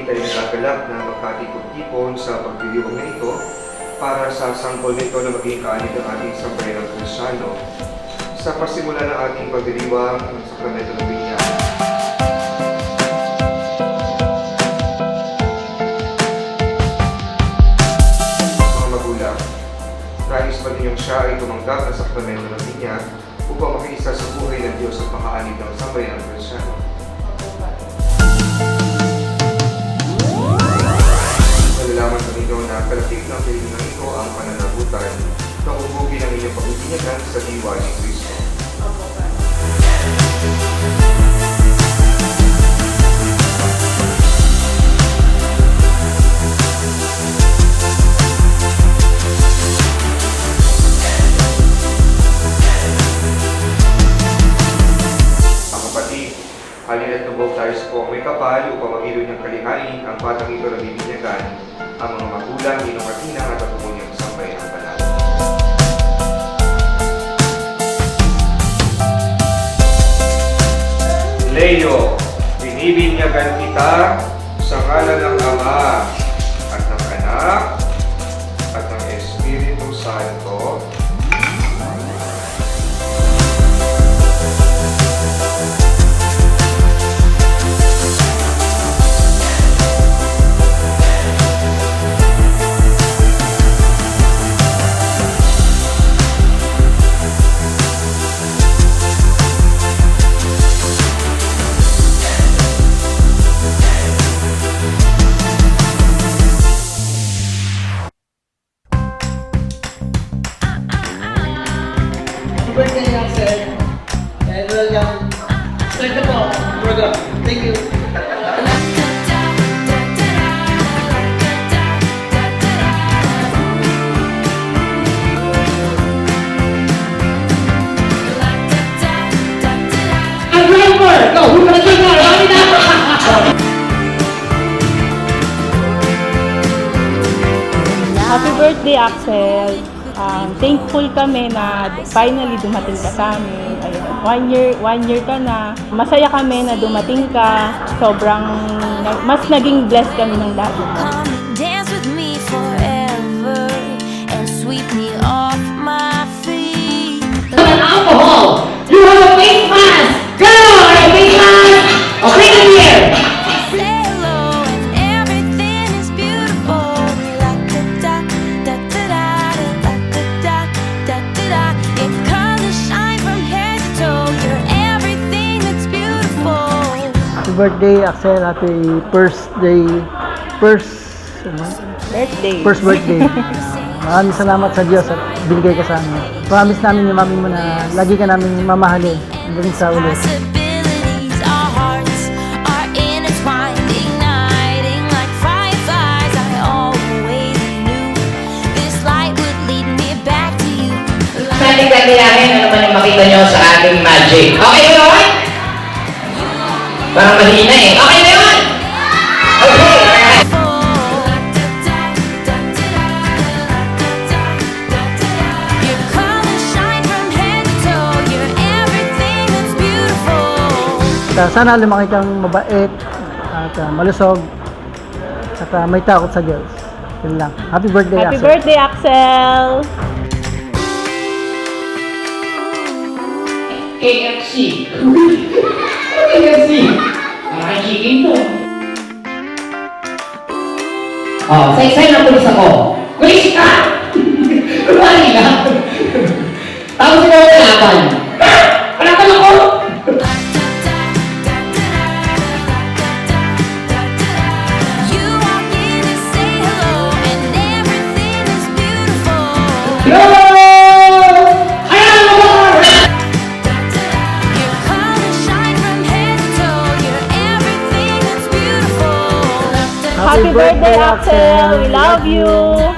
tayo nagagalak na magkatipon-tipon sa pagdiriwang na ito para sa sangkol nito na maging kaanib ng ating sambayanang Kristyano sa pasimula ng ating pagdiriwang ng sakramento ng binyagan. Mga magulang, nais pa ninyong siya ay tumanggap ng sakramento ng binyag upang makiisa sa buhay ng Diyos at makaanib ng sambayanang Kristyano. Nalalaman sa inyo na kalapit ng kailangan ito ang pananagutan na hubugin ang inyong pagbibinyagan sa diwa ni Kristo. Ang kapatid, halina't lubog tayo sa buong may kapal upang mamilo niyang kalihain ang batang ito na bibinyagan, ang mga magulang, ninong at ninang at ang umunyang sampay ng banal. Leo, binibinyagan kita sa ngalan ng Ama at ng Anak at ng Espiritu Santo. Birthday, Axel. And welcome. Start na po, program. Thank you. Go! Who's gonna take that? Happy birthday, Axel. Thankful kami na finally dumating ka sa amin. Ayun, one year ka na. Masaya kami na dumating ka. Sobrang, mas naging blessed kami ng dati. Dance with me forever and sweep me off my feet. Alcohol! You have a face mask! Girl, a face mask! Okay, come here! Say hello and everything is beautiful. La da da da da da da da da da. Your colors shine from head to toe. You're everything that's beautiful. Happy birthday, Axel. Happy birthday. First birthday. Maraming salamat sa Diyos at binigay ka sa amin. Promise namin ni mami mo na lagi ka namin mamahalin hanggang sa ulit. Possibilities, our hearts are intertwined, igniting like fireflies. I always knew this light would lead me back to you. Natin ano naman yung makita nyo sa ating magic. Okay na yun? Parang mahina eh. Okay na yun? Okay! Your colors shine from head to toe. You're everything that's beautiful. Sana lumaki kang mabait at malusog at may takot sa Diyos. Yun lang. Happy birthday, Happy Axel. birthday, Axel! KFC. KFC. Parang chicken to. Oh, say na pulis ako. Pulis ka! Kumali ka! Tapos ikaw ang laban. Panakan ako! You walk in and say hello, and everything is beautiful. Hello! Ayan mo ba? Your colors shine from head to toe. You're everything that's beautiful. Happy birthday, Axel! We love you!